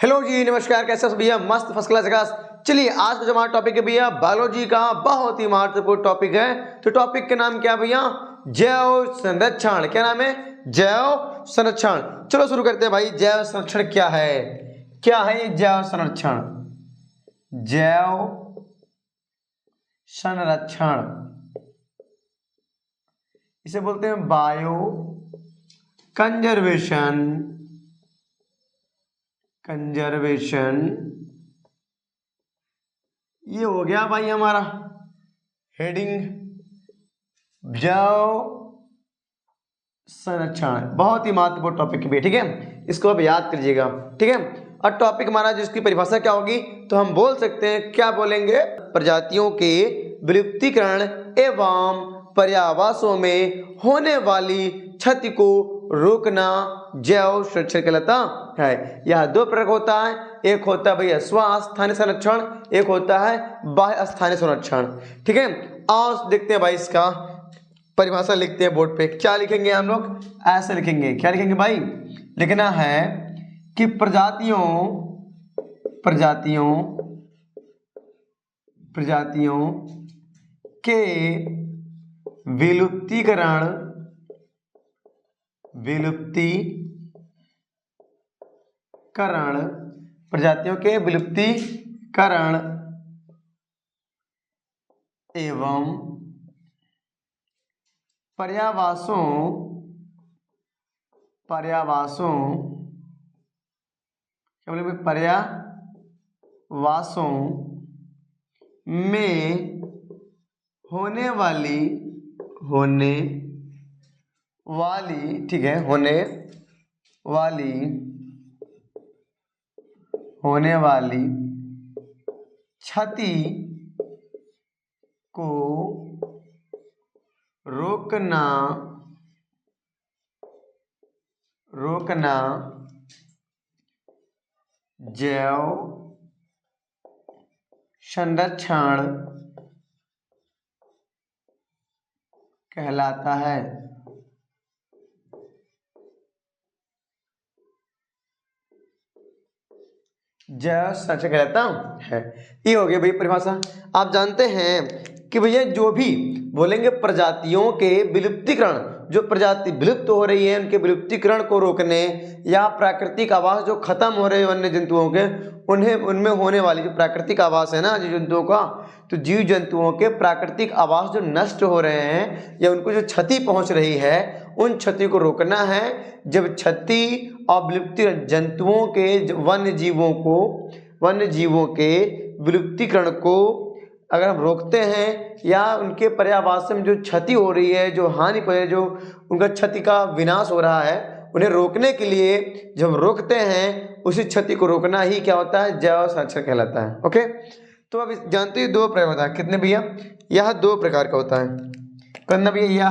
Hello जी, नमस्कार। कैसे हो भैया? मस्त, फर्स्ट क्लास जगह। चलिए, आज का जो हमारा टॉपिक है भैया, बायोलॉजी का बहुत ही महत्वपूर्ण टॉपिक है। तो टॉपिक का नाम क्या है भैया? जैव संरक्षण। क्या नाम है? जैव संरक्षण। चलो शुरू करते हैं भाई। जैव संरक्षण क्या है? क्या है ये जैव संरक्षण? जैव संरक्षण इसे बोलते हैं बायो कंजर्वेशन। ये हो गया भाई हमारा हेडिंग, जैव संरक्षण। बहुत ही महत्वपूर्ण टॉपिक भी है, ठीक है। इसको अब याद करिएगा, ठीक है। और टॉपिक हमारा जिसकी परिभाषा क्या होगी, तो हम बोल सकते हैं, क्या बोलेंगे? प्रजातियों के विलुप्तीकरण एवं पर्यावासों में होने वाली क्षति को रोकना जैव संरक्षण कहलाता है। यह दो प्रकार होता है। एक होता है भैया स्वस्थानीय संरक्षण, एक होता है बाह्य स्थानीय संरक्षण, ठीक है। और देखते हैं भाई, इसका परिभाषा लिखते हैं बोर्ड पे। क्या लिखेंगे हम लोग? ऐसे लिखेंगे। क्या लिखेंगे भाई? लिखना है कि प्रजातियों के विलुप्तीकरण प्रजातियों के विलुप्तीकरण एवं पर्यावासों क्या बोले? पर्यावासों में होने वाली ठीक है, होने वाली क्षति को रोकना जैव संरक्षण कहलाता है। जैव संरक्षण कहलाता है। ये हो गया भाई परिभाषा। आप जानते हैं कि भैया जो भी बोलेंगे प्रजातियों के विलुप्तीकरण, जो प्रजाति विलुप्त हो रही है उनके विलुप्तीकरण को रोकने, या प्राकृतिक आवास जो खत्म हो रहे हैं वन्य जंतुओं के, उनमें होने वाली जो प्राकृतिक आवास है ना जीव जंतुओं का, तो जीव जंतुओं के प्राकृतिक आवास जो नष्ट हो रहे हैं या उनको जो क्षति पहुंच रही है, उन क्षति को रोकना है। जब क्षति और विलुप्ति जंतुओं के वन्य जीवों के विलुप्तीकरण को अगर हम रोकते हैं, या उनके पर्यावास में जो क्षति हो रही है, जो हानि पर, जो उनका क्षति का विनाश हो रहा है, उन्हें रोकने के लिए जब हम रोकते हैं, उसी क्षति को रोकना ही क्या होता है? जैव संरक्षण कहलाता है। ओके, तो अब जानते हैं दो प्रकार होता है। कितने भैया? यह दो प्रकार का होता है। करना भैया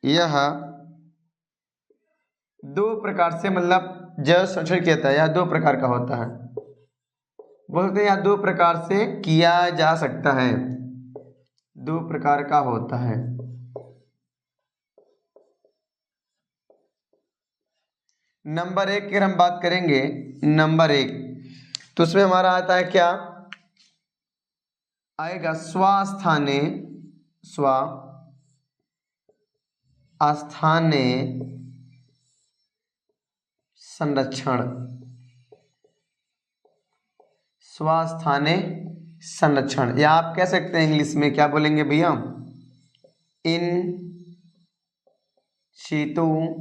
यह दो प्रकार से, मतलब जैव संरक्षण किया जाता है। यह दो प्रकार का होता है। बोलते हैं यह दो प्रकार से किया जा सकता है। दो प्रकार का होता है। नंबर एक की हम बात करेंगे, नंबर एक, तो उसमें हमारा आता है क्या आएगा? स्वस्थानीय संरक्षण। स्वस्थानीय संरक्षण, या आप कह सकते हैं इंग्लिश में क्या बोलेंगे भैया? In situ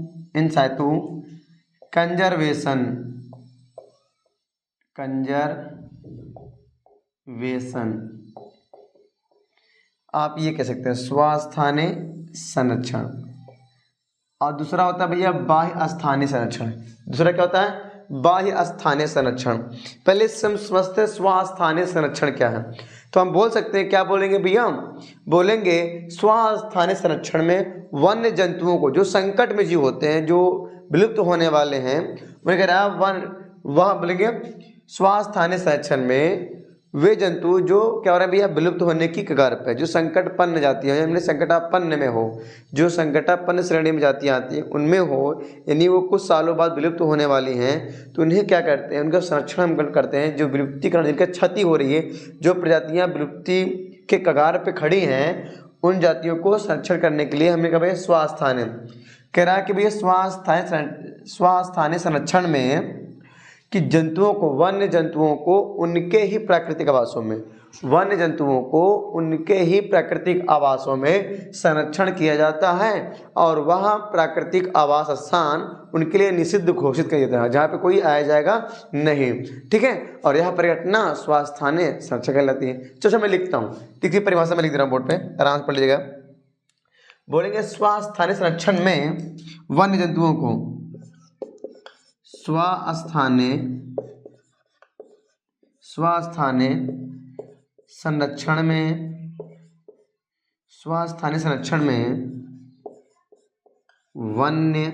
conservation. आप ये कह सकते हैं स्वस्थानीय संरक्षण। और दूसरा होता है भैया बाह्य स्थानीय संरक्षण। दूसरा क्या होता है? बाह्य स्थानीय संरक्षण। पहले समझते हैं स्वस्थानीय संरक्षण क्या है। तो हम बोल सकते हैं, क्या बोलेंगे भैया? बोलेंगे स्वस्थानीय संरक्षण में वन्य जंतुओं को, जो संकट में जीव होते हैं, जो विलुप्त होने वाले हैं, वह बोलेंगे स्वस्थानीय संरक्षण में वे जंतु जो क्या हो रहे हैं भैया, विलुप्त होने की कगार पे, जो संकटापन्न जातियां हैं, संकटापन्न में हो, जो संकटापन्न श्रेणी में जातियां आती हैं उनमें हो, यानी वो कुछ सालों बाद विलुप्त होने वाली हैं, तो उन्हें क्या करते हैं, उनका संरक्षण हम करते हैं। जो विलुप्तीकरण, जिनका क्षति हो रही है, जो प्रजातियां विलुप्ति के कगार पे खड़ी हैं, उन जातियों को संरक्षण करने के लिए हमने कहा भैया स्वास्थानीय, कह रहा है कि भैया स्वास्थानीय संरक्षण में कि जंतुओं को, वन्य जंतुओं को उनके ही प्राकृतिक आवासों में, वन्य जंतुओं को उनके ही प्राकृतिक आवासों में संरक्षण किया जाता है, और वह प्राकृतिक आवास स्थान उनके लिए निषिद्ध घोषित किया जाता है, जहाँ पे कोई आया जाएगा नहीं। ठीक है, और यह परिघटना स्वास्थानीय संरक्षण कहलाती है। चलो मैं लिखता हूँ, ठीक है, परिभाषा में लिख दे रहा हूँ बोर्ड पे, आराम से पढ़ लीजिएगा। बोलेंगे स्वास्थानीय संरक्षण में वन्य जंतुओं को स्वास्थानीय संरक्षण में, स्वास्थानीय संरक्षण में वन्य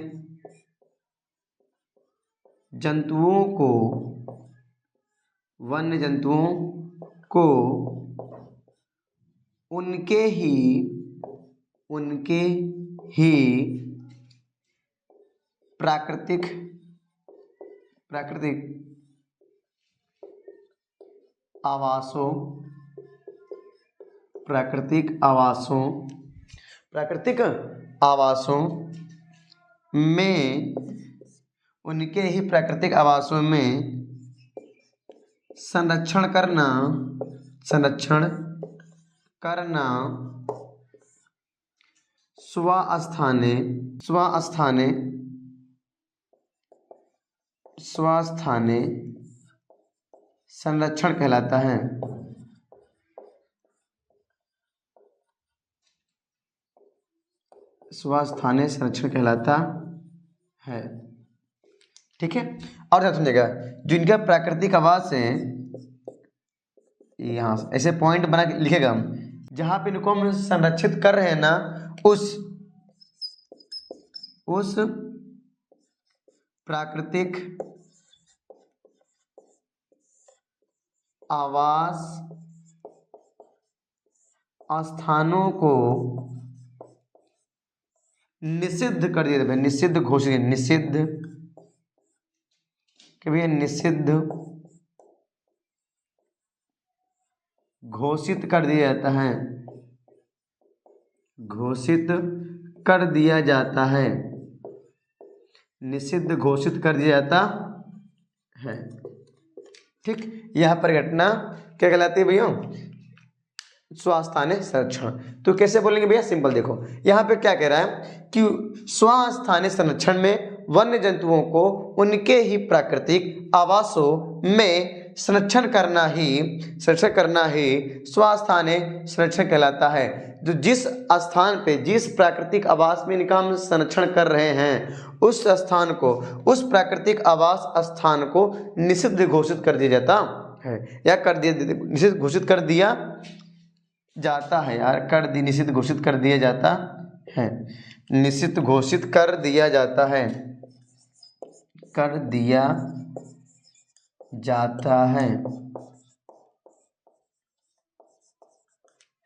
जंतुओं को उनके ही प्राकृतिक आवासों में, उनके ही प्राकृतिक आवासों में संरक्षण करना स्वास्थानीय संरक्षण कहलाता है। स्वास्थानीय संरक्षण कहलाता है। ठीक है, और क्या समझेगा, जो इनका प्राकृतिक आवास है, यहाँ ऐसे पॉइंट बना के लिखेगा हम, जहाँ पे इनको हम संरक्षित कर रहे हैं ना, उस प्राकृतिक आवास स्थानों को निषिद्ध कर दिया जाता है, निषिद्ध घोषित, निषिद्ध घोषित कर दिया जाता है, घोषित कर दिया जाता है, निषिद्ध घोषित कर दिया जाता है। ठीक, यह परिघटना क्या कहलाती है भैया, स्वास्थानीय संरक्षण। तो कैसे बोलेंगे भैया, सिंपल देखो, यहाँ पे क्या कह रहा है कि स्वास्थानीय संरक्षण में वन्य जंतुओं को उनके ही प्राकृतिक आवासों में संरक्षण करना ही स्वास्थानीय संरक्षण कहलाता है। जो जिस स्थान पे, जिस प्राकृतिक आवास में इनका हम संरक्षण कर रहे हैं, उस स्थान को, उस प्राकृतिक आवास स्थान को निषिद्ध घोषित कर दिया जाता है, या निषिद्ध घोषित कर दिया जाता है, निषिद्ध घोषित कर दिया जाता है, निषिद्ध घोषित कर दिया जाता है, कर दिया जाता है।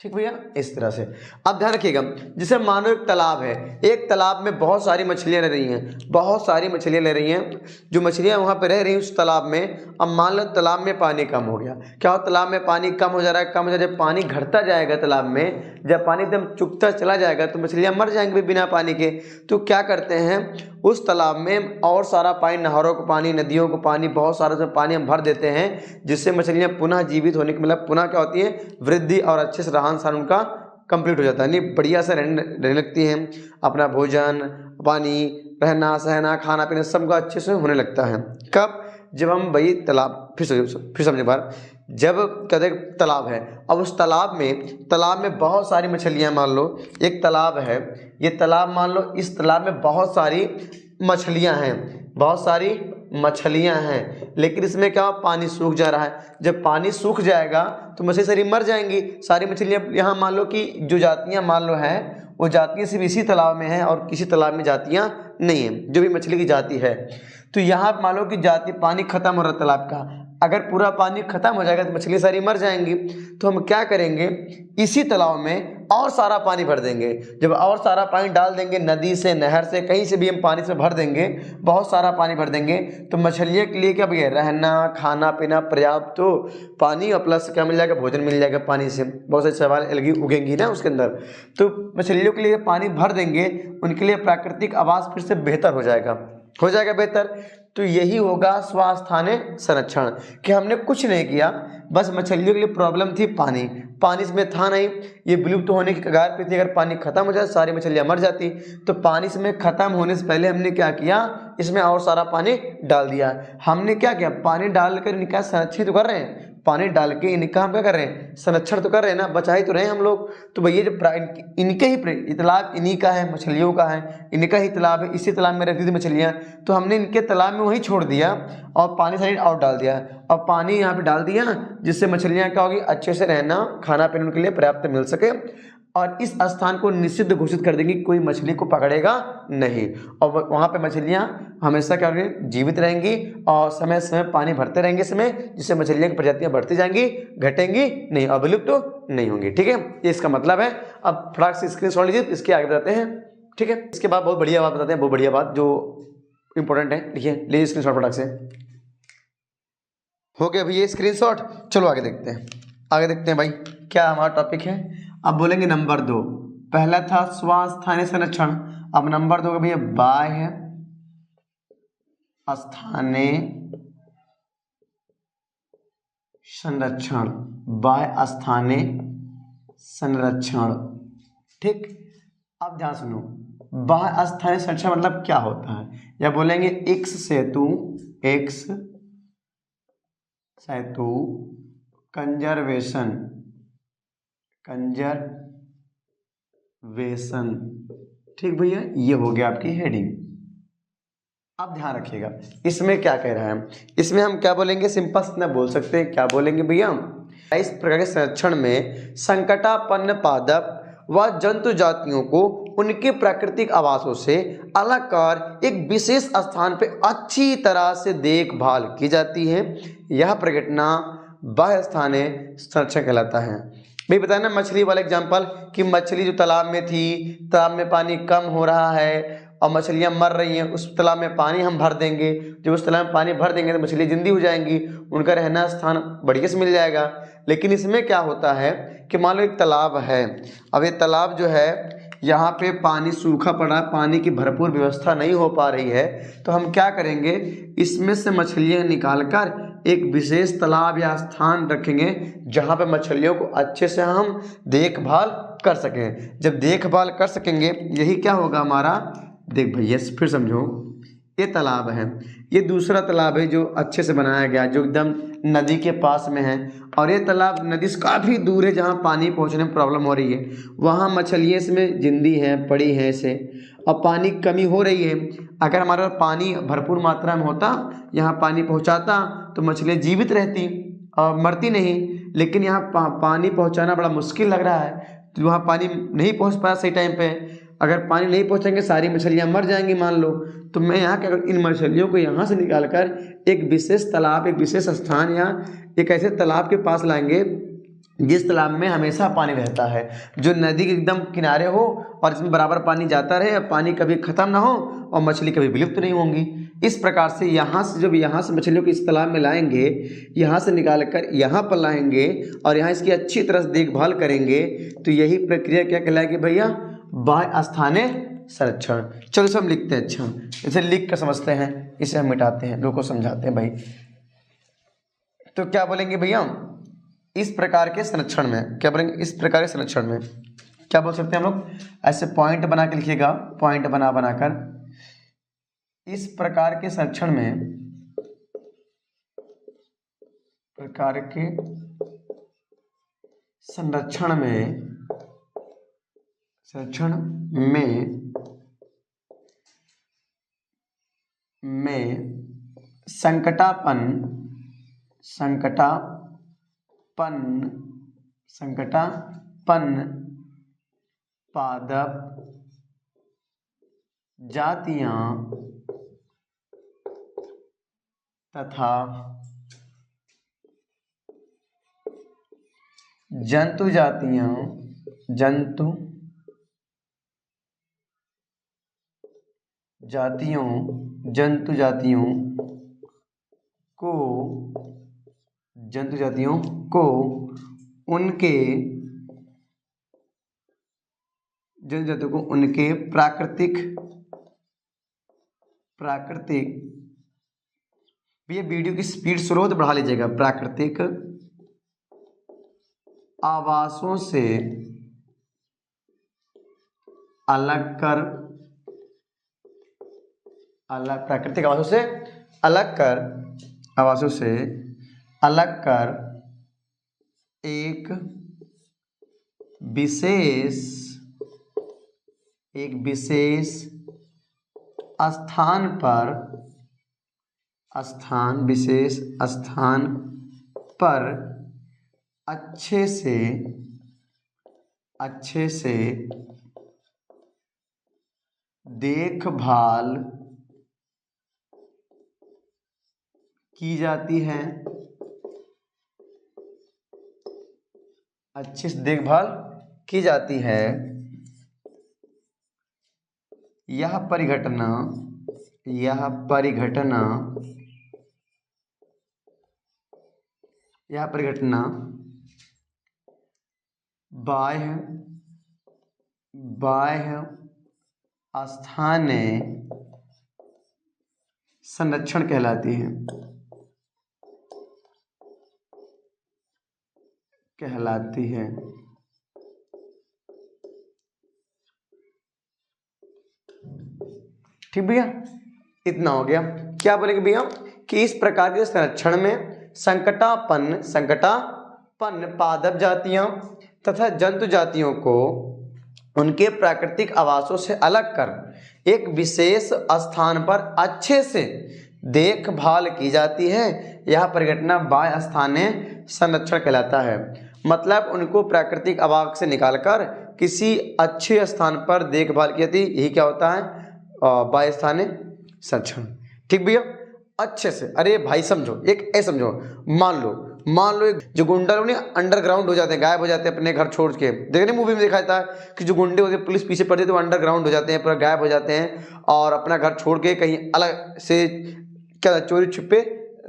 ठीक भैया, इस तरह से। अब ध्यान रखिएगा, जैसे मानो एक तालाब है, एक तालाब में बहुत सारी मछलियां रह रही हैं, बहुत सारी मछलियां रह रही हैं, जो मछलियां वहां पे रह रही हैं उस तालाब में। अब मान लो तालाब में पानी कम हो गया, क्या हो, तालाब में पानी कम हो जा रहा है, कम हो जा रहा है, जब पानी घटता जाएगा तालाब में, जब पानी एकदम चुकता चला जाएगा तो मछलियां मर जाएंगी बिना पानी के। तो क्या करते हैं, उस तालाब में और सारा पानी, नहरों को पानी, नदियों को पानी, बहुत सारा से पानी हम भर देते हैं, जिससे मछलियां पुनः जीवित होने की, मतलब पुनः क्या होती है, वृद्धि, और अच्छे से रहन सहन उनका कंप्लीट हो जाता है, नहीं बढ़िया से रहने लगती हैं, अपना भोजन, पानी, रहना सहना, खाना पीना सबका अच्छे से होने लगता है। कब, जब हम भाई तालाब, फिर समझे बार, जब कहते तालाब है, अब उस तालाब में बहुत सारी मछलियां, मान लो एक तालाब है, ये तालाब मान लो, इस तालाब में बहुत सारी मछलियां हैं, बहुत सारी मछलियां हैं, लेकिन इसमें क्या, पानी सूख जा रहा है। जब पानी सूख जाएगा तो मछली सारी मर जाएंगी, सारी मछलियां। यहाँ मान लो कि जो जातियां मान लो हैं, वो जातियां सिर्फ इसी तालाब में हैं और किसी तालाब में जातियां नहीं हैं, जो भी मछली की जाति है। तो यहाँ मान लो कि जाति, पानी खत्म हो रहा है तालाब का, अगर पूरा पानी खत्म हो जाएगा तो मछली सारी मर जाएंगी। तो हम क्या करेंगे, इसी तालाब में और सारा पानी भर देंगे। जब और सारा पानी डाल देंगे, नदी से, नहर से, कहीं से भी हम पानी से भर देंगे, बहुत सारा पानी भर देंगे, तो मछलियों के लिए क्या भैया, रहना, खाना पीना पर्याप्त तो पानी और प्लस क्या मिल जाएगा, भोजन मिल जाएगा पानी से। बहुत सारे सवाल अलगी उगेंगी ना उसके अंदर। तो मछलियों के लिए पानी भर देंगे, उनके लिए प्राकृतिक आवास फिर से बेहतर हो जाएगा बेहतर। तो यही होगा स्वास्थ्य संरक्षण, कि हमने कुछ नहीं किया, बस मछलियों के लिए प्रॉब्लम थी पानी इसमें था नहीं, ये विलुप्त होने की कगार पे थी। अगर पानी खत्म हो जाए सारी मछलियां मर जाती। तो पानी इसमें खत्म होने से पहले हमने क्या किया, इसमें और सारा पानी डाल दिया। हमने क्या किया, पानी डालकर इनका संरक्षित कर रहे हैं, पानी डाल के इनका हम क्या कर रहे हैं, संरक्षण तो कर रहे हैं ना, बचा ही तो रहे हैं हम लोग। तो भैया जो इनके ही तालाब इन्हीं का है, मछलियों का है, इनका ही तालाब है, इसी तालाब में रहती थी मछलियाँ, तो हमने इनके तालाब में वहीं छोड़ दिया और पानी साइड और डाल दिया। और पानी यहाँ पे डाल दिया जिससे मछलियाँ क्या होगी, अच्छे से रहना, खाना पीने उनके लिए पर्याप्त मिल सके। और इस स्थान को निषिद्ध घोषित कर देंगे, कोई मछली को पकड़ेगा नहीं। और वहाँ पे मछलियाँ हमेशा क्या होंगी, जीवित रहेंगी और समय समय पानी भरते रहेंगे इसमें, जिससे मछलियों की प्रजातियाँ बढ़ती जाएंगी, घटेंगी नहीं और विलुप्त तो नहीं होंगी। ठीक है, ये इसका मतलब है। अब फटाक से स्क्रीनशॉट लीजिए, इसके आगे बताते हैं। ठीक है, इसके बाद बहुत बढ़िया बात बताते हैं, बहुत बढ़िया बात जो इंपॉर्टेंट है। लिखिए, लीजिए स्क्रीनशॉट फटाक से। हो गया भैया स्क्रीनशॉट। चलो आगे देखते हैं भाई क्या हमारा टॉपिक है। अब बोलेंगे नंबर 2, पहला था स्वास्थ्य संरक्षण, अब नंबर 2 का भैया बाह्य स्थानीय संरक्षण, बाह्य स्थानीय संरक्षण। ठीक, अब ध्यान सुनो, बाह्य स्थानीय संरक्षण मतलब क्या होता है, या बोलेंगे एक्स सेतु कंजर्वेशन। ठीक भैया, ये हो गया आपकी हेडिंग। अब ध्यान रखिएगा, इसमें क्या कह रहा है, इसमें हम क्या बोलेंगे, सिंपल इतना बोल सकते हैं, क्या बोलेंगे भैया, इस प्रकार के संरक्षण में संकटापन्न पादप व जंतु जातियों को उनके प्राकृतिक आवासों से अलग कर एक विशेष स्थान पर अच्छी तरह से देखभाल की जाती है। यह प्रघटना बाह्य स्थानीय संरक्षण कहलाता है। भाई बताया ना मछली वाला एग्जाम्पल, कि मछली जो तालाब में थी, तालाब में पानी कम हो रहा है और मछलियां मर रही हैं, उस तालाब में पानी हम भर देंगे। जब उस तालाब में पानी भर देंगे तो मछली जिंदी हो जाएंगी, उनका रहना स्थान बढ़िया से मिल जाएगा। लेकिन इसमें क्या होता है कि मान लो एक तालाब है, अब ये तालाब जो है यहाँ पे पानी सूखा पड़ा, पानी की भरपूर व्यवस्था नहीं हो पा रही है, तो हम क्या करेंगे, इसमें से मछलियाँ निकालकर एक विशेष तालाब या स्थान रखेंगे जहाँ पे मछलियों को अच्छे से हम देखभाल कर सकें। जब देखभाल कर सकेंगे, यही क्या होगा हमारा, देख भैया फिर समझो, ये तालाब है, ये दूसरा तालाब है जो अच्छे से बनाया गया, जो एकदम नदी के पास में है, और ये तालाब नदी से काफ़ी दूर है जहाँ पानी पहुँचने में प्रॉब्लम हो रही है, वहाँ मछलियाँ इसमें जिंदी हैं, पड़ी हैं इसे, और पानी कमी हो रही है। अगर हमारा पानी भरपूर मात्रा में होता, यहाँ पानी पहुँचाता, तो मछलियाँ जीवित रहती और मरती नहीं। लेकिन यहाँ पानी पहुँचाना बड़ा मुश्किल लग रहा है, तो वहाँ पानी नहीं पहुँच पाया सही टाइम पे। अगर पानी नहीं पहुँचेंगे सारी मछलियाँ मर जाएंगी मान लो। तो मैं यहाँ क्या करूँ, इन मछलियों को यहाँ से निकालकर एक विशेष तालाब, एक विशेष स्थान या एक ऐसे तालाब के पास लाएंगे जिस तालाब में हमेशा पानी रहता है, जो नदी के एकदम किनारे हो और इसमें बराबर पानी जाता रहे, पानी कभी ख़त्म ना हो और मछली कभी विलुप्त नहीं होंगी। इस प्रकार से यहाँ से जब यहाँ से मछलियों को इस तालाब में लाएंगे, यहाँ से निकाल कर यहाँ पर लाएंगे और यहाँ इसकी अच्छी तरह से देखभाल करेंगे, तो यही प्रक्रिया क्या कहलाएगी भैया, बाह्य स्थानीय संरक्षण। चलो इसे हम लिखते हैं, अच्छा इसे लिख कर समझते हैं, इसे हम मिटाते हैं, लोगों को समझाते हैं भाई। तो क्या बोलेंगे भैया, इस प्रकार के संरक्षण में क्या बोलेंगे, इस प्रकार के संरक्षण में क्या बोल सकते हैं हम लोग, ऐसे पॉइंट बना के लिखिएगा, पॉइंट बनाकर इस प्रकार के संरक्षण में संकटापन्न पादप जातियां तथा जंतु जातियों को उनके प्राकृतिक भैया वीडियो की स्पीड स्लो हो तो बढ़ा लीजिएगा। प्राकृतिक आवासों से अलग कर एक विशेष विशेष स्थान पर अच्छे से देखभाल की जाती है। यह परिघटना बाह्य स्थानीय संरक्षण कहलाती है। ठीक भैया, इतना हो गया। क्या बोलेंगे भैया कि इस प्रकार के संरक्षण में संकटापन्न पादप जातियां तथा जंतु जातियों को उनके प्राकृतिक आवासों से अलग कर एक विशेष स्थान पर अच्छे से देखभाल की जाती है। यह परिघटना बाह्य स्थानीय संरक्षण कहलाता है। मतलब उनको प्राकृतिक आवास से निकालकर किसी अच्छे स्थान पर देखभाल की जाती है। यही क्या होता है? बाह्य स्थानीय संरक्षण। ठीक भैया, अच्छे से। अरे भाई समझो, एक ऐसे समझो, मान लो एक जो गुंडा लोग अंडरग्राउंड हो जाते हैं, गायब हो जाते हैं अपने घर छोड़ के। देखने मूवी में दिखाया था कि जो गुंडे होते हैं पुलिस पीछे पड़ती है तो अंडरग्राउंड हो जाते हैं, पूरा गायब हो जाते हैं और अपना घर छोड़ के कहीं अलग से क्या चोरी छुपे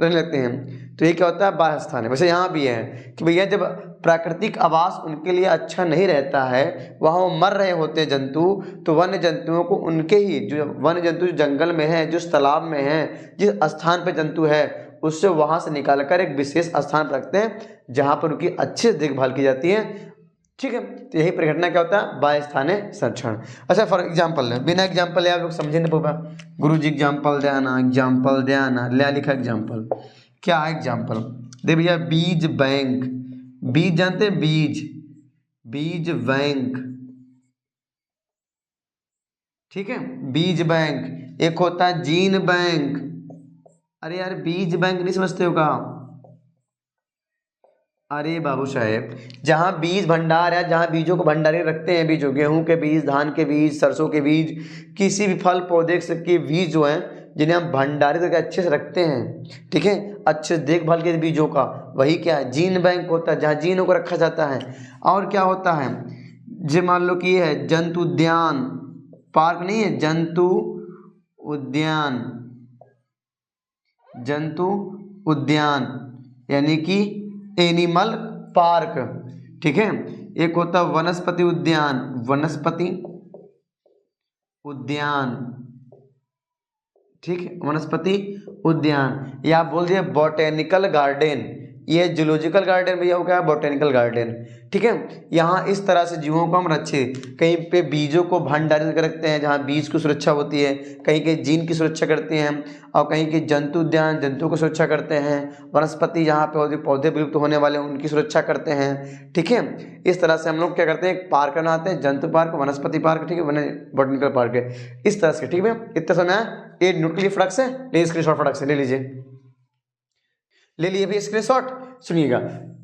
रहने लगते हैं। तो ये क्या होता है? बाह्य स्थान है। वैसे यहाँ भी है कि भैया जब प्राकृतिक आवास उनके लिए अच्छा नहीं रहता है, वहाँ वो मर रहे होते हैं जंतु, तो वन्य जंतुओं को उनके ही जो वन्य जंतु जंगल में है, जिस तालाब में है, जिस स्थान पर जंतु है, उससे वहाँ से निकालकर एक विशेष स्थान पर रखते हैं जहाँ पर उनकी अच्छे से देखभाल की जाती है। ठीक है, तो यही परिघटना क्या होता है? बाह्य स्थानीय संरक्षण। अच्छा, फॉर एग्जाम्पल है, बिना एग्जाम्पल आप लोग समझे नहीं पापा। गुरु जी एग्जाम्पल देना ले लिखा एग्जाम्पल। क्या है एग्जाम्पल? दे भैया, बीज बैंक। बीज जानते हैं? बीज बैंक। ठीक है, बीज बैंक। एक होता है जीन बैंक। अरे यार, बीज बैंक नहीं समझते हो क्या? अरे बाबू साहेब, जहाँ बीज भंडार है, जहाँ बीजों को भंडारे रखते हैं, बीजों गेहूं के बीज, धान के बीज, सरसों के बीज, किसी भी फल पौधे के बीज जो हैं, जिन्हें हम भंडारित करके अच्छे से रखते हैं। ठीक है, अच्छे से देखभाल के बीजों का, वही क्या है? जीन बैंक होता है, जहाँ जीनों को रखा जाता है। और क्या होता है? जो मान लो कि ये है जंतु उद्यान, पार्क नहीं है, जंतु उद्यान यानी कि एनिमल पार्क। ठीक है, एक होता है वनस्पति उद्यान। ठीक है, वनस्पति उद्यान, या आप बोल दिए बॉटेनिकल गार्डन। ये जूलॉजिकल गार्डन भैया, वो क्या है? Botanical garden. ठीक है, यहाँ इस तरह से जीवों को हम रखे, कहीं पे बीजों को भंडारित कर रखते हैं जहाँ बीज की सुरक्षा होती है, कहीं के जीन की सुरक्षा करते हैं, और कहीं के जंतु उद्यान जंतुओं की सुरक्षा करते हैं, वनस्पति जहाँ पे पौधे विलुप्त होने वाले हैं उनकी सुरक्षा करते हैं। ठीक है, इस तरह से हम लोग क्या करते हैं? एक पार्क बनाते हैं, जंतु पार्क, वनस्पति पार्क। ठीक है, बॉटेनिकल पार्क है, इस तरह से। ठीक है, इतना समय है। ये नोट के लिए फटक से ले, स्क्रीनशॉट फटक से ले लीजिए, ले लिए भैया स्क्रीनशॉट। सुनिएगा,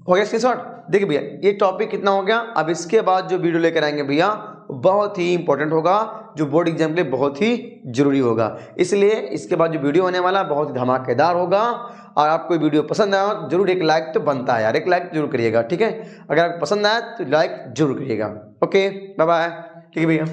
हो गया स्क्रीनशॉट। देखिए भैया ये टॉपिक कितना हो गया। अब इसके बाद जो वीडियो लेकर आएंगे भैया बहुत ही इंपॉर्टेंट होगा, जो बोर्ड एग्जाम के लिए बहुत ही जरूरी होगा। इसलिए इसके बाद जो वीडियो होने वाला बहुत ही धमाकेदार होगा। और आपको वीडियो पसंद आया तो जरूर एक लाइक तो बनता है यार, एक लाइक जरूर करिएगा, ठीक है। अगर आपको पसंद आया तो लाइक जरूर करिएगा। ओके बाय बाय, ठीक है भैया।